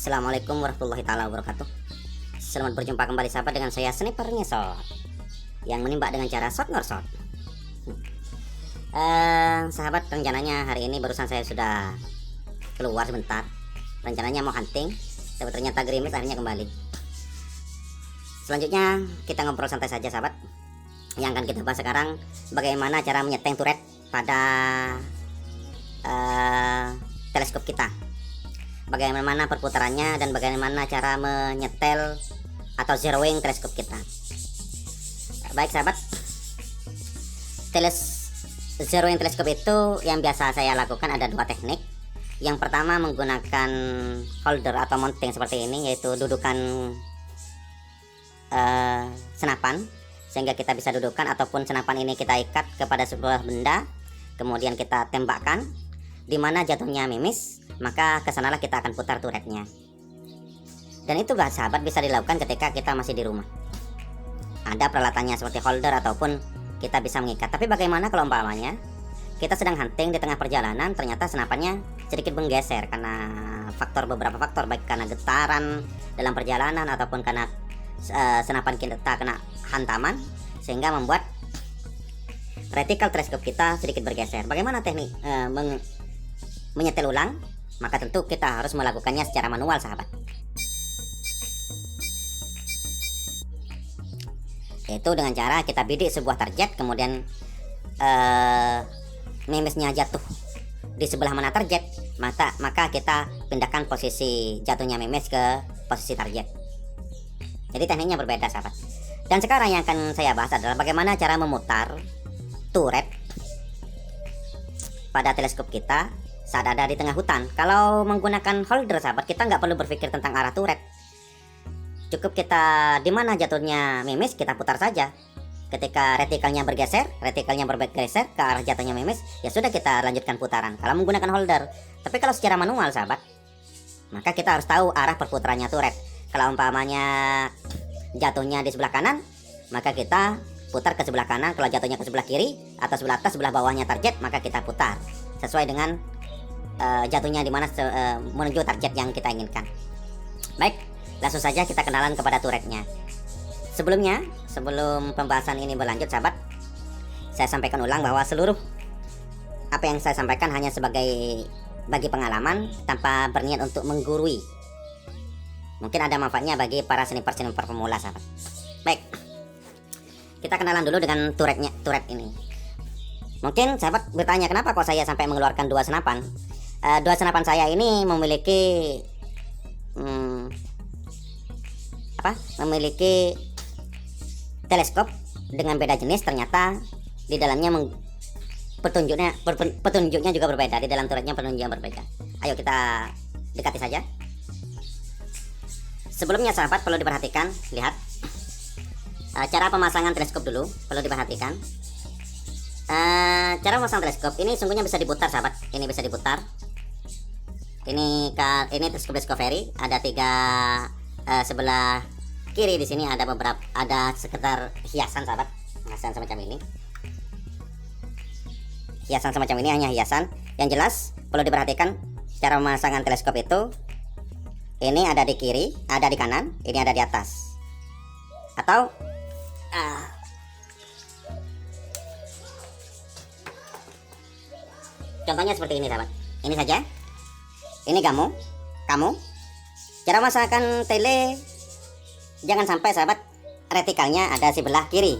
Assalamualaikum warahmatullahi taala wabarakatuh. Selamat berjumpa kembali sahabat dengan saya Sniper Ngesot yang menimba dengan cara shot ngorsot. Sahabat, rencananya hari ini barusan saya sudah keluar sebentar. Rencananya mau hunting, tapi ternyata gerimis akhirnya kembali. Selanjutnya kita ngobrol santai saja sahabat. Yang akan kita bahas sekarang bagaimana cara menyeteng turret pada teleskop kita. Bagaimana perputarannya dan bagaimana cara menyetel atau zeroing teleskop kita. Baik sahabat, zeroing teleskop itu yang biasa saya lakukan ada dua teknik. Yang pertama menggunakan holder atau mounting seperti ini, yaitu dudukan senapan sehingga kita bisa dudukan, ataupun senapan ini kita ikat kepada sebuah benda kemudian kita tembakkan, dimana jatuhnya mimis, maka kesanalah kita akan putar turretnya. Dan itu sahabat bisa dilakukan ketika kita masih di rumah. Ada peralatannya seperti holder ataupun kita bisa mengikat. Tapi bagaimana kalau umpamanya kita sedang hunting di tengah perjalanan, ternyata senapannya sedikit menggeser karena beberapa faktor, baik karena getaran dalam perjalanan ataupun karena senapan kita kena hantaman sehingga membuat reticle teleskop kita sedikit bergeser. Bagaimana teknik menyetel ulang? Maka tentu kita harus melakukannya secara manual sahabat, yaitu dengan cara kita bidik sebuah target, kemudian mimisnya jatuh di sebelah mana target, maka kita pindahkan posisi jatuhnya mimis ke posisi target. Jadi tekniknya berbeda sahabat. Dan sekarang yang akan saya bahas adalah bagaimana cara memutar turret pada teleskop kita saat ada di tengah hutan. Kalau menggunakan holder sahabat, kita nggak perlu berpikir tentang arah turret. Cukup kita di mana jatuhnya mimis, kita putar saja. Ketika retikelnya bergeser ke arah jatuhnya mimis, ya sudah kita lanjutkan putaran kalau menggunakan holder. Tapi kalau secara manual sahabat, maka kita harus tahu arah perputarannya turret. Kalau umpamanya jatuhnya di sebelah kanan, maka kita putar ke sebelah kanan. Kalau jatuhnya ke sebelah kiri atau sebelah atas, sebelah bawahnya target, maka kita putar sesuai dengan jatuhnya di mana menuju target yang kita inginkan. Baik, langsung saja kita kenalan kepada turretnya. Sebelum pembahasan ini berlanjut sahabat, saya sampaikan ulang bahwa seluruh apa yang saya sampaikan hanya bagi pengalaman tanpa berniat untuk menggurui. Mungkin ada manfaatnya bagi para sniper pemula sahabat. Baik, kita kenalan dulu dengan turret ini. Mungkin sahabat bertanya, kenapa kok saya sampai mengeluarkan dua senapan? Dua senapan saya ini memiliki teleskop dengan beda jenis. Ternyata di dalamnya petunjuknya juga berbeda. Di dalam turretnya petunjuknya berbeda. Ayo kita dekati saja. Sebelumnya sahabat perlu diperhatikan, lihat cara pemasangan teleskop dulu perlu diperhatikan. Cara memasang teleskop ini sungguhnya bisa diputar sahabat. Ini bisa diputar. Ini teleskop Discovery, ada 3 sebelah kiri. Di sini ada sekitar hiasan sahabat, hiasan semacam ini. Hiasan semacam ini hanya hiasan. Yang jelas perlu diperhatikan cara pemasangan teleskop itu. Ini ada di kiri, ada di kanan, ini ada di atas. Atau contohnya seperti ini sahabat. Ini saja. Ini kamu. Cara memasangkan tele, jangan sampai sahabat retikalnya ada di sebelah kiri.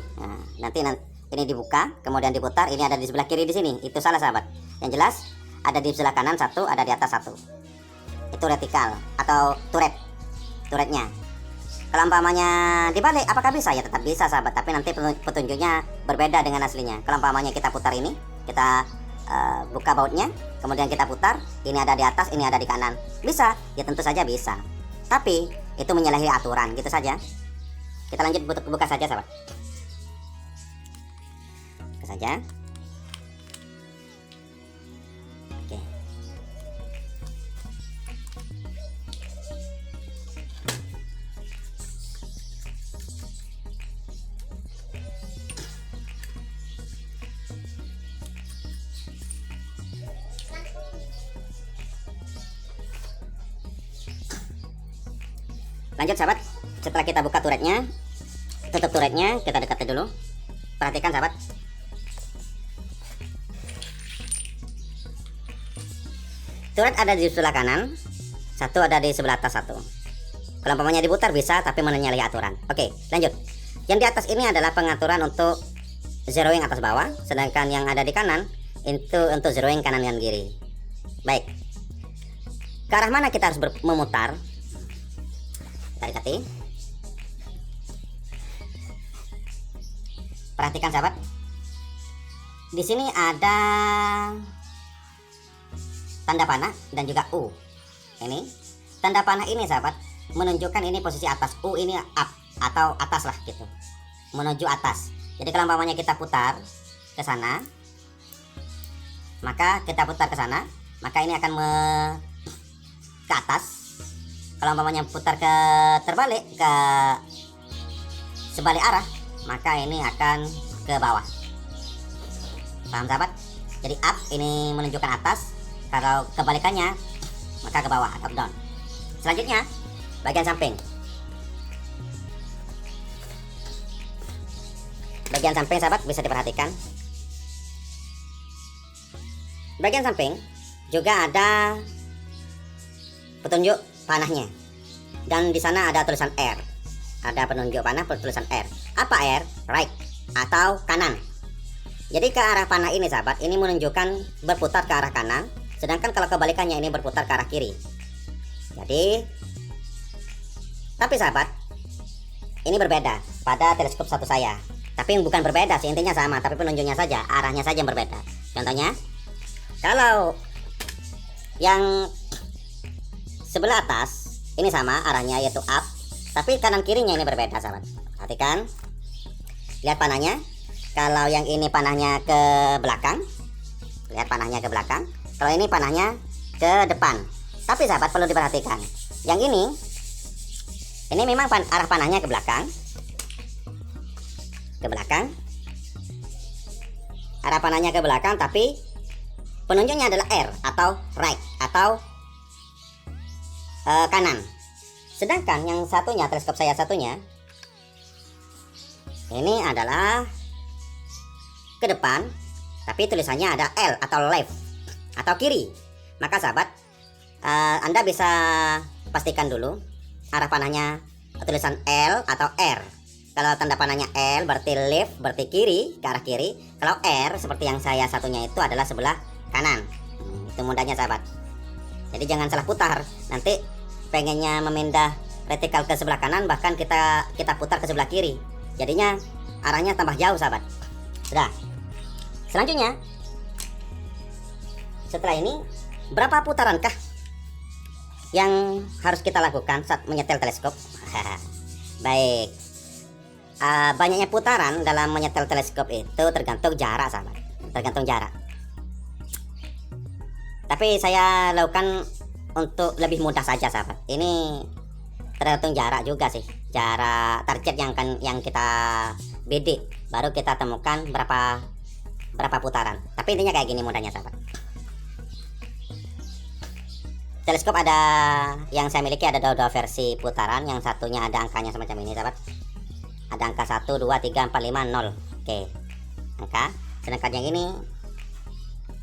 Nanti ini dibuka, kemudian diputar, ini ada di sebelah kiri di sini. Itu salah sahabat. Yang jelas ada di sebelah kanan satu, ada di atas satu. Itu retikal atau turretnya. Kalau umpamanya dibalik, apakah bisa? Ya tetap bisa sahabat, tapi nanti petunjuknya berbeda dengan aslinya. Kalau umpamanya kita putar ini, kita buka bautnya, kemudian kita putar, ini ada di atas, ini ada di kanan. Bisa? Ya tentu saja bisa. Tapi itu menyalahi aturan, gitu saja. Kita lanjut buka saja sahabat. Buka saja. Oke. Lanjut sahabat, setelah kita buka turretnya, tutup turretnya, kita dekati dulu. Perhatikan sahabat, turret ada di sebelah kanan, satu ada di sebelah atas satu. Kalau umpamanya diputar bisa, tapi menyalahi aturan. Oke, lanjut. Yang di atas ini adalah pengaturan untuk zeroing atas bawah, sedangkan yang ada di kanan itu untuk zeroing kanan dan kiri. Baik, ke arah mana kita harus memutar? Kita dekati. Perhatikan sahabat, di sini ada tanda panah dan juga U. Ini tanda panah ini sahabat menunjukkan ini posisi atas, U ini up atau atas lah gitu, menuju atas. Jadi kalau umpamanya kita putar ke sana, maka kita putar ke sana, maka ini akan ke atas. Kalau umpamanya putar ke terbalik ke sebalik arah, maka ini akan ke bawah. Paham sahabat? Jadi up ini menunjukkan atas, kalau kebalikannya maka ke bawah atau down. Selanjutnya bagian samping. Bagian samping sahabat bisa diperhatikan. Bagian samping juga ada petunjuk panahnya, dan di sana ada tulisan R. Ada penunjuk panah tulisan R. Apa R? Right atau kanan. Jadi ke arah panah ini sahabat, ini menunjukkan berputar ke arah kanan, sedangkan kalau kebalikannya ini berputar ke arah kiri. Jadi, tapi sahabat, ini berbeda pada teleskop satu saya. Tapi bukan berbeda sih, intinya sama, tapi penunjuknya saja, arahnya saja yang berbeda. Contohnya, kalau yang sebelah atas ini sama arahnya, yaitu up, tapi kanan kirinya ini berbeda sahabat. Perhatikan, lihat panahnya. Kalau yang ini panahnya ke belakang, lihat panahnya ke belakang. Kalau ini panahnya ke depan. Tapi sahabat perlu diperhatikan, yang ini memang arah panahnya ke belakang, arah panahnya ke belakang, tapi penunjuknya adalah R atau right atau kanan. Sedangkan yang satunya, teleskop saya satunya, ini adalah ke depan, tapi tulisannya ada L atau left atau kiri. Maka sahabat, Anda bisa pastikan dulu arah panahnya tulisan L atau R. Kalau tanda panahnya L berarti left, berarti kiri, ke arah kiri. Kalau R seperti yang saya satunya itu adalah sebelah kanan. Itu mudahnya sahabat. Jadi jangan salah putar. Nanti pengennya memindah retikal ke sebelah kanan, bahkan kita putar ke sebelah kiri. Jadinya arahnya tambah jauh sahabat. Sudah. Selanjutnya, setelah ini berapa putarankah yang harus kita lakukan saat menyetel teleskop? Baik, banyaknya putaran dalam menyetel teleskop itu tergantung jarak sahabat, tergantung jarak. Tapi saya lakukan untuk lebih mudah saja sahabat. Ini tergantung jarak juga sih, jarak target yang kita bidik, baru kita temukan berapa putaran. Tapi intinya kayak gini mudahnya sahabat. Teleskop ada yang saya miliki ada dua versi putaran. Yang satunya ada angkanya semacam ini sahabat. Ada angka 1, 2, 3, 4, 5, 0. Oke, angka. Sedangkan yang ini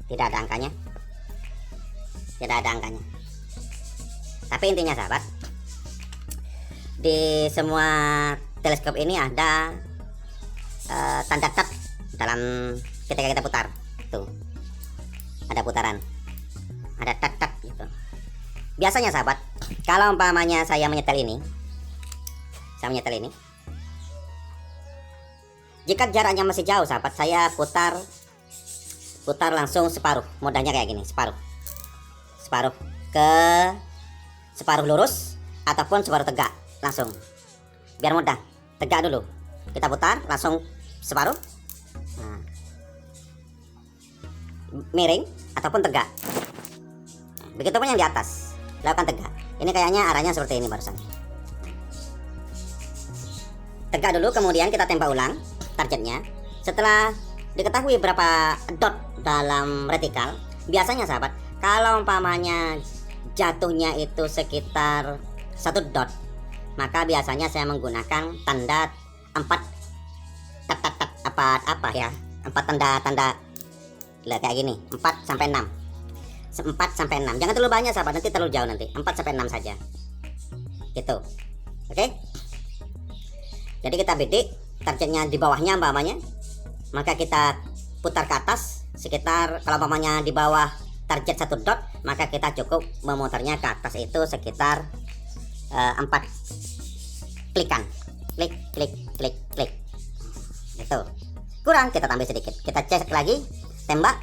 tidak ada angkanya. Tidak ada angkanya. Tapi intinya sahabat, di semua teleskop ini ada tanda tat dalam ketika kita putar. Tuh, ada putaran, ada tat gitu. Biasanya sahabat, kalau umpamanya saya menyetel ini, jika jaraknya masih jauh sahabat, saya putar langsung separuh. Modalnya kayak gini, separuh lurus ataupun separuh tegak, langsung biar mudah. Tegak dulu, kita putar langsung separuh. Nah, miring ataupun tegak. Begitupun yang di atas, lakukan tegak. Ini kayaknya arahnya seperti ini barusan. Tegak dulu, kemudian kita tembak ulang targetnya. Setelah diketahui berapa dot dalam retikal, biasanya sahabat, kalau umpamanya jatuhnya itu sekitar 1 dot, maka biasanya saya menggunakan tanda 4 apa ya, 4 tanda kayak gini, 4 sampai 6. 4 sampai 6. Jangan terlalu banyak sahabat, nanti terlalu jauh nanti. 4 sampai 6 saja. Gitu. Oke? Jadi kita bidik targetnya di bawahnya umpamanya. Maka kita putar ke atas sekitar, kalau umpamanya di bawah target 1 dot, maka kita cukup memutarnya ke atas itu sekitar 4 klikan. Klik klik klik klik. Itu. Kurang kita tambah sedikit. Kita cek lagi, tembak,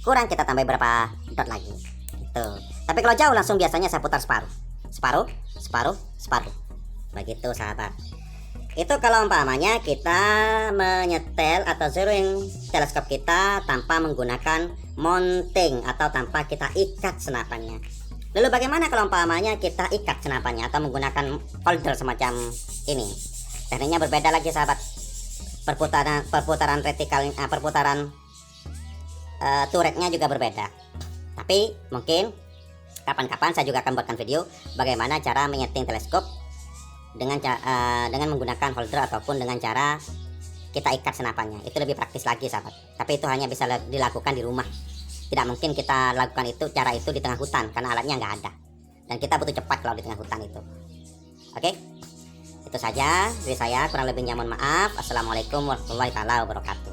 kurang kita tambah berapa dot lagi. Itu. Tapi kalau jauh langsung biasanya saya putar separuh. Separuh, separuh, separuh. Begitu sahabat. Itu kalau umpamanya kita menyetel atau zeroing teleskop kita tanpa menggunakan mounting atau tanpa kita ikat senapannya. Lalu bagaimana kalau umpamanya kita ikat senapannya atau menggunakan holder semacam ini? Tekniknya berbeda lagi sahabat. Perputaran retikal, perputaran turretnya juga berbeda. Tapi mungkin kapan-kapan saya juga akan buatkan video bagaimana cara menyeting teleskop dengan menggunakan holder ataupun dengan cara kita ikat senapannya. Itu lebih praktis lagi sahabat. Tapi itu hanya bisa dilakukan di rumah. Tidak mungkin kita lakukan itu cara itu di tengah hutan karena alatnya nggak ada. Dan kita butuh cepat kalau di tengah hutan itu. Oke? Itu saja dari saya, kurang lebihnya mohon maaf. Assalamualaikum warahmatullahi wabarakatuh.